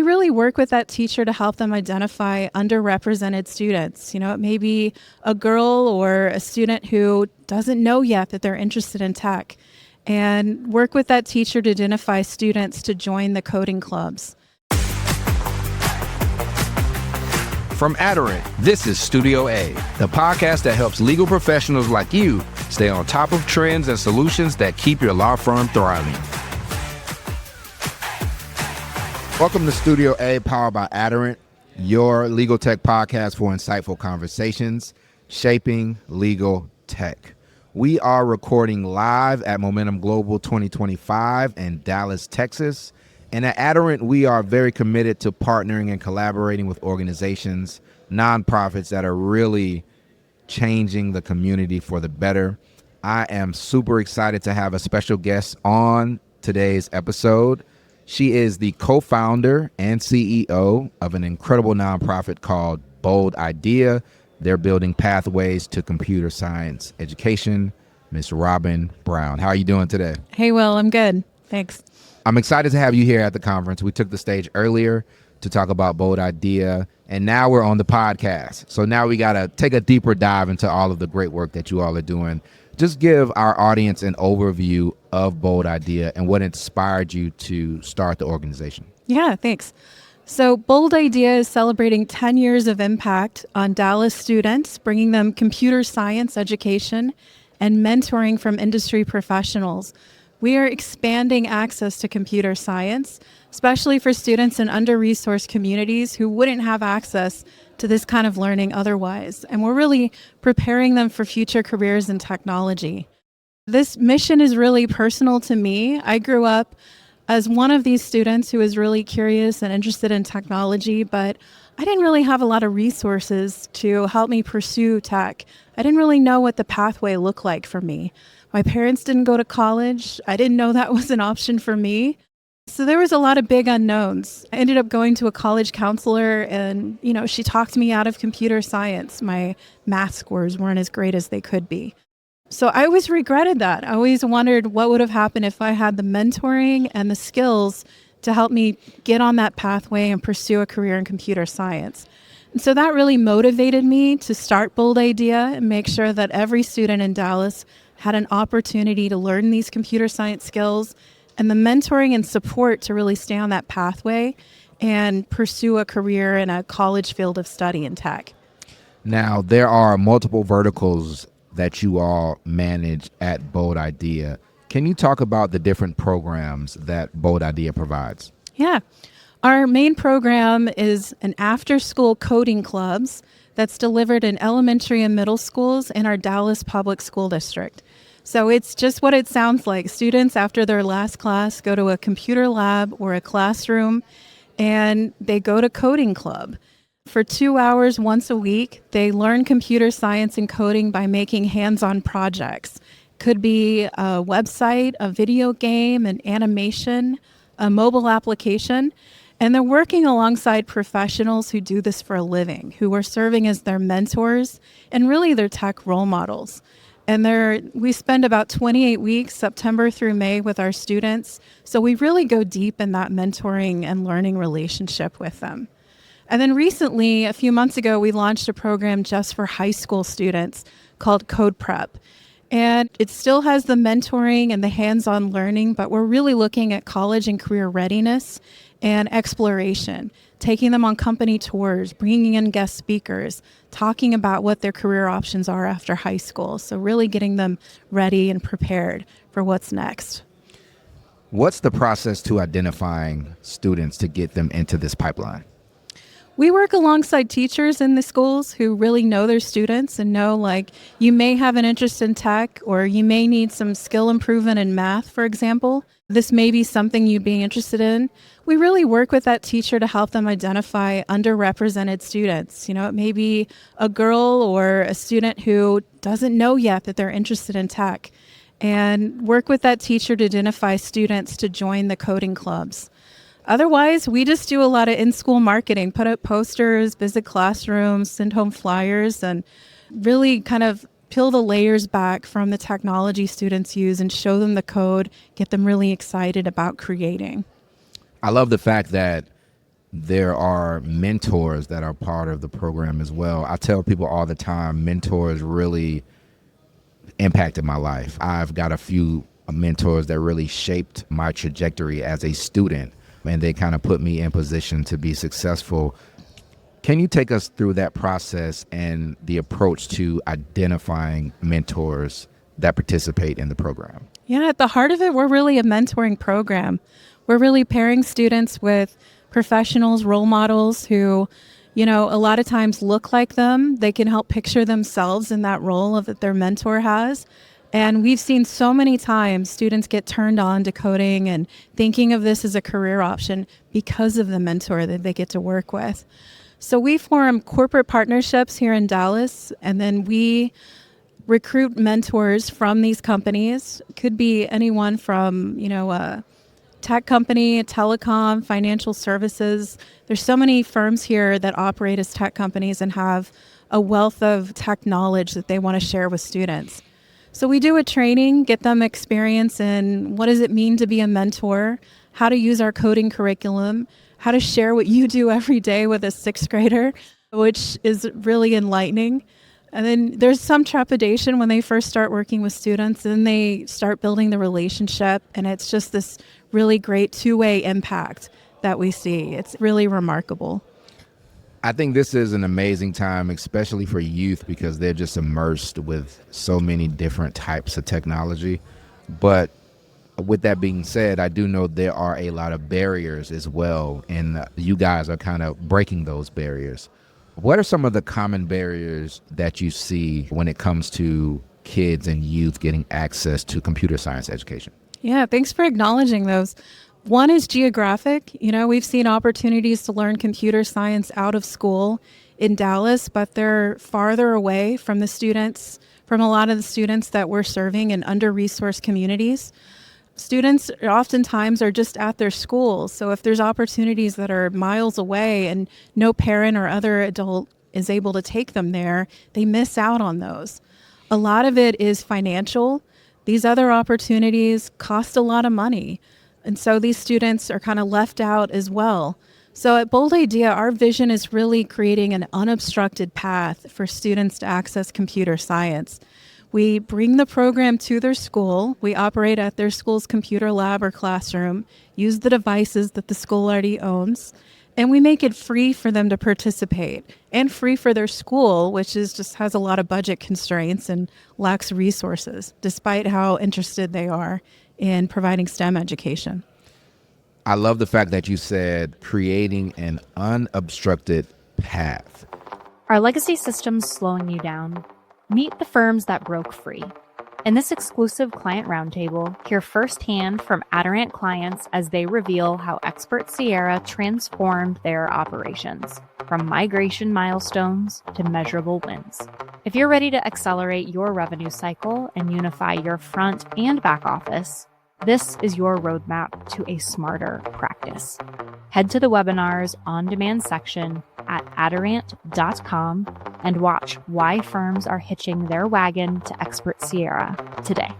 really work with that teacher to help them identify underrepresented students. It may be a girl or a student who doesn't know yet that they're interested in tech, and work with that teacher to identify students to join the coding clubs. From Adderant, this is Studio A, the podcast that helps legal professionals like you stay on top of trends and solutions that keep your law firm thriving. Welcome to Studio A, powered by Adderant, your legal tech podcast for insightful conversations, shaping legal tech. We are recording live at Momentum Global 2025 in Dallas, Texas. And at Adderant, we are very committed to partnering and collaborating with organizations, nonprofits that are really changing the community for the better. I am super excited to have a special guest on today's episode. She is the co-founder and CEO of an incredible nonprofit called Bold Idea. They're building pathways to computer science education. Ms. Robyn Brown, how are you doing today? Hey, Will, I'm good. Thanks. I'm excited to have you here at the conference. We took the stage earlier to talk about Bold Idea, and now we're on the podcast. So now we got to take a deeper dive into all of the great work that you all are doing. Just give our audience an overview of Bold Idea and what inspired you to start the organization. Yeah, thanks. So Bold Idea is celebrating 10 years of impact on Dallas students, bringing them computer science education and mentoring from industry professionals. We are expanding access to computer science, especially for students in under-resourced communities who wouldn't have access to this kind of learning otherwise. And we're really preparing them for future careers in technology. This mission is really personal to me. I grew up as one of these students who was really curious and interested in technology, but I didn't really have a lot of resources to help me pursue tech. I didn't really know what the pathway looked like for me. My parents didn't go to college. I didn't know that was an option for me. So there was a lot of big unknowns. I ended up going to a college counselor and, she talked me out of computer science. My math scores weren't as great as they could be. So I always regretted that. I always wondered what would have happened if I had the mentoring and the skills to help me get on that pathway and pursue a career in computer science. And so that really motivated me to start Bold Idea and make sure that every student in Dallas had an opportunity to learn these computer science skills and the mentoring and support to really stay on that pathway and pursue a career in a college field of study in tech. Now, there are multiple verticals that you all manage at Bold Idea. Can you talk about the different programs that Bold Idea provides? Yeah. Our main program is an after-school coding clubs that's delivered in elementary and middle schools in our Dallas Public School District. So it's just what it sounds like. Students, after their last class, go to a computer lab or a classroom, and they go to coding club. For 2 hours once a week, they learn computer science and coding by making hands-on projects. Could be a website, a video game, an animation, a mobile application. And they're working alongside professionals who do this for a living, who are serving as their mentors and really their tech role models. And we spend about 28 weeks, September through May, with our students. So we really go deep in that mentoring and learning relationship with them. And then recently, a few months ago, we launched a program just for high school students called Code Prep. And it still has the mentoring and the hands-on learning, but we're really looking at college and career readiness and exploration, taking them on company tours, bringing in guest speakers, talking about what their career options are after high school. So really getting them ready and prepared for what's next. What's the process to identifying students to get them into this pipeline? We work alongside teachers in the schools who really know their students and know, you may have an interest in tech or you may need some skill improvement in math, for example. This may be something you'd be interested in. We really work with that teacher to help them identify underrepresented students. It may be a girl or a student who doesn't know yet that they're interested in tech, and work with that teacher to identify students to join the coding clubs. Otherwise, we just do a lot of in-school marketing, put up posters, visit classrooms, send home flyers, and really kind of peel the layers back from the technology students use and show them the code, get them really excited about creating. I love the fact that there are mentors that are part of the program as well. I tell people all the time, mentors really impacted my life. I've got a few mentors that really shaped my trajectory as a student, and they kind of put me in position to be successful. Can you take us through that process and the approach to identifying mentors that participate in the program? Yeah, at the heart of it, we're really a mentoring program. We're really pairing students with professionals, role models who, a lot of times look like them. They can help picture themselves in that role that their mentor has. And we've seen so many times students get turned on to coding and thinking of this as a career option because of the mentor that they get to work with. So we form corporate partnerships here in Dallas, and then we recruit mentors from these companies. Could be anyone from, a tech company, telecom, financial services. There's so many firms here that operate as tech companies and have a wealth of tech knowledge that they want to share with students. So we do a training, get them experience in what does it mean to be a mentor, how to use our coding curriculum, how to share what you do every day with a sixth grader, which is really enlightening. And then there's some trepidation when they first start working with students, and then they start building the relationship, and it's just this really great two-way impact that we see. It's really remarkable. I think this is an amazing time, especially for youth, because they're just immersed with so many different types of technology. But with that being said, I do know there are a lot of barriers as well, and you guys are kind of breaking those barriers. What are some of the common barriers that you see when it comes to kids and youth getting access to computer science education? Yeah, thanks for acknowledging those. One is geographic. We've seen opportunities to learn computer science out of school in Dallas, but they're farther away from the students, from a lot of the students that we're serving in under-resourced communities. Students oftentimes are just at their schools. So if there's opportunities that are miles away and no parent or other adult is able to take them there, they miss out on those. A lot of it is financial. These other opportunities cost a lot of money. And so these students are kind of left out as well. So at Bold Idea, our vision is really creating an unobstructed path for students to access computer science. We bring the program to their school. We operate at their school's computer lab or classroom, use the devices that the school already owns, and we make it free for them to participate and free for their school, which just has a lot of budget constraints and lacks resources, despite how interested they are in providing STEM education. I love the fact that you said creating an unobstructed path. Are legacy systems slowing you down? Meet the firms that broke free. In this exclusive client roundtable, hear firsthand from Adorant clients as they reveal how Expert Sierra transformed their operations, from migration milestones to measurable wins. If you're ready to accelerate your revenue cycle and unify your front and back office, this is your roadmap to a smarter practice. Head to the webinar's on-demand section at adorant.com and watch why firms are hitching their wagon to Expert Sierra today.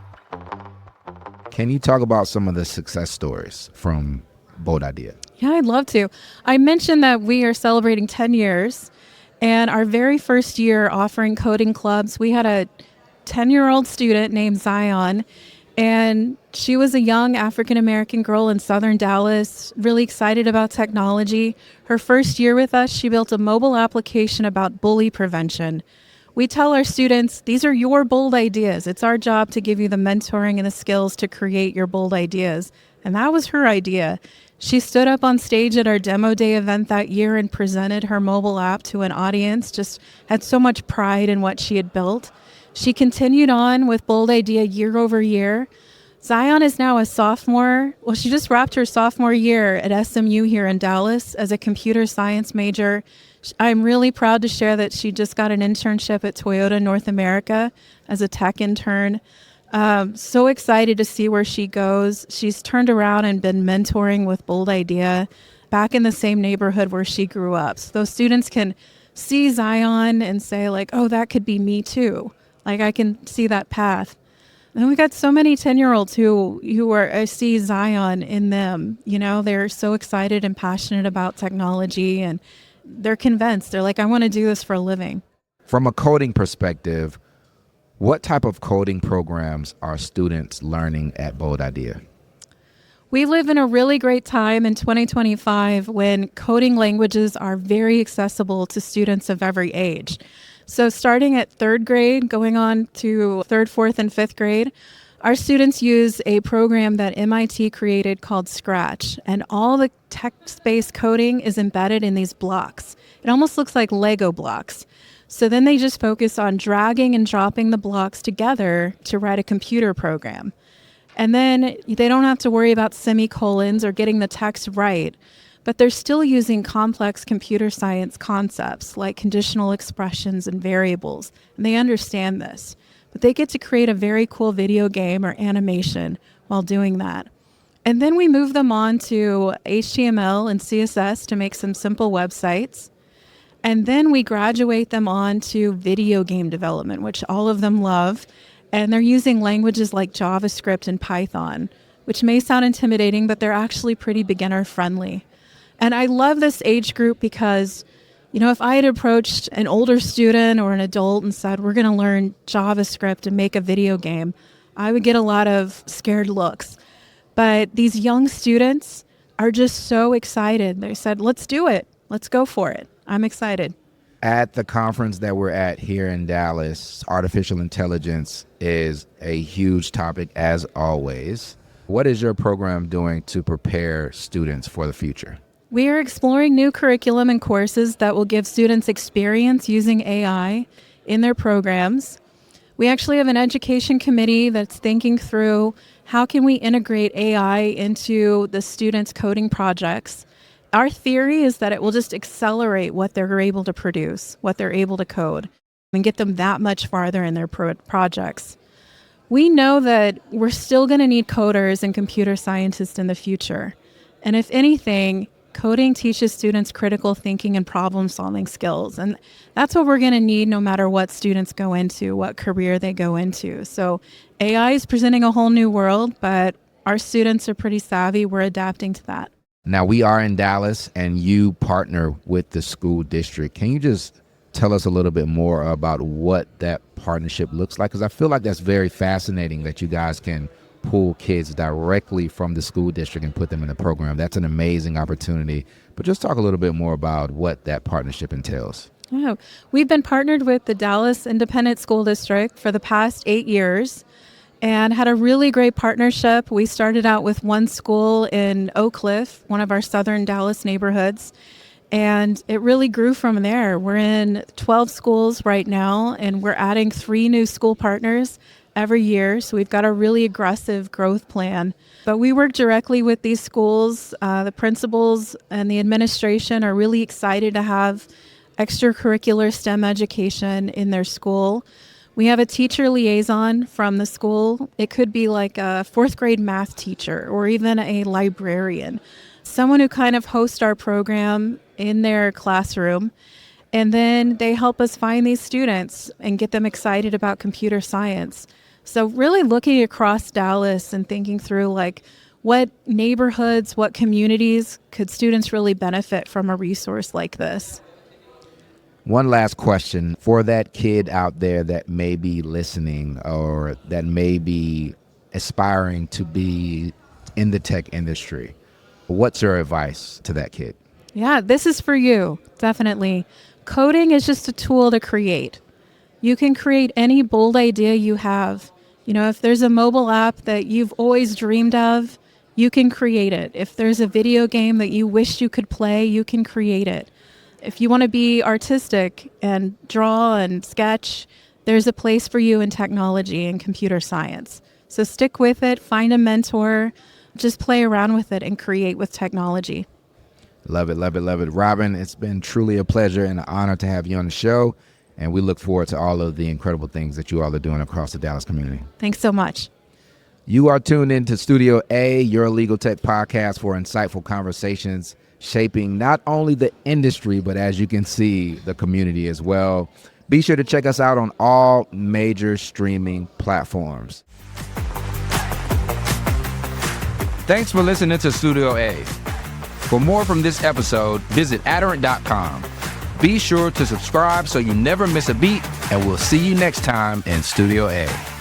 Can you talk about some of the success stories from Bold Idea? Yeah, I'd love to. I mentioned that we are celebrating 10 years, and our very first year offering coding clubs, we had a 10-year-old student named Zion, and she was a young African-American girl in southern Dallas, really excited about technology. Her first year with us, she built a mobile application about bully prevention. We tell our students, these are your bold ideas. It's our job to give you the mentoring and the skills to create your bold ideas. And that was her idea. She stood up on stage at our demo day event that year and presented her mobile app to an audience, just had so much pride in what she had built. She continued on with Bold Idea year over year. Zion is now a sophomore. Well, she just wrapped her sophomore year at SMU here in Dallas as a computer science major. I'm really proud to share that she just got an internship at Toyota North America as a tech intern. So excited to see where she goes. She's turned around and been mentoring with Bold Idea back in the same neighborhood where she grew up. So those students can see Zion and say like, oh, that could be me too. Like I can see that path. And we got so many 10-year-olds who are, I see Zion in them. They're so excited and passionate about technology, and they're convinced. They're like, I want to do this for a living. From a coding perspective, what type of coding programs are students learning at Bold Idea? We live in a really great time in 2025 when coding languages are very accessible to students of every age. So starting at third grade, going on to third, fourth, and fifth grade, our students use a program that MIT created called Scratch, and all the text-based coding is embedded in these blocks. It almost looks like Lego blocks. So then they just focus on dragging and dropping the blocks together to write a computer program. And then they don't have to worry about semicolons or getting the text right, but they're still using complex computer science concepts like conditional expressions and variables, and they understand this. But they get to create a very cool video game or animation while doing that. And then we move them on to HTML and CSS to make some simple websites. And then we graduate them on to video game development, which all of them love. And they're using languages like JavaScript and Python, which may sound intimidating, but they're actually pretty beginner friendly. And I love this age group because, if I had approached an older student or an adult and said, we're going to learn JavaScript and make a video game, I would get a lot of scared looks. But these young students are just so excited. They said, let's do it. Let's go for it. I'm excited. At the conference that we're at here in Dallas, artificial intelligence is a huge topic as always. What is your program doing to prepare students for the future? We are exploring new curriculum and courses that will give students experience using AI in their programs. We actually have an education committee that's thinking through how can we integrate AI into the students' coding projects. Our theory is that it will just accelerate what they're able to produce, what they're able to code, and get them that much farther in their projects. We know that we're still going to need coders and computer scientists in the future. And if anything, coding teaches students critical thinking and problem-solving skills. And that's what we're going to need no matter what students go into, what career they go into. So AI is presenting a whole new world, but our students are pretty savvy. We're adapting to that. Now, we are in Dallas and you partner with the school district. Can you just tell us a little bit more about what that partnership looks like? Because I feel like that's very fascinating that you guys can pull kids directly from the school district and put them in the program. That's an amazing opportunity. But just talk a little bit more about what that partnership entails. Oh, we've been partnered with the Dallas Independent School District for the past 8 years and had a really great partnership. We started out with one school in Oak Cliff, one of our southern Dallas neighborhoods, and it really grew from there. We're in 12 schools right now, and we're adding 3 new school partners every year. So we've got a really aggressive growth plan. But we work directly with these schools. The principals and the administration are really excited to have extracurricular STEM education in their school. We have a teacher liaison from the school. It could be like a 4th grade math teacher or even a librarian, someone who kind of hosts our program in their classroom. And then they help us find these students and get them excited about computer science. So really looking across Dallas and thinking through like what neighborhoods, what communities could students really benefit from a resource like this? One last question for that kid out there that may be listening or that may be aspiring to be in the tech industry. What's your advice to that kid? Yeah, this is for you, definitely. Coding is just a tool to create. You can create any bold idea you have. If there's a mobile app that you've always dreamed of, you can create it. If there's a video game that you wish you could play, you can create it. If you want to be artistic and draw and sketch, there's a place for you in technology and computer science. So stick with it, find a mentor, just play around with it and create with technology. Love it, love it, love it. Robyn, it's been truly a pleasure and an honor to have you on the show. And we look forward to all of the incredible things that you all are doing across the Dallas community. Thanks so much. You are tuned into Studio A, your legal tech podcast for insightful conversations shaping not only the industry, but as you can see, the community as well. Be sure to check us out on all major streaming platforms. Thanks for listening to Studio A. For more from this episode, visit Adderant.com. Be sure to subscribe so you never miss a beat, and we'll see you next time in Studio A.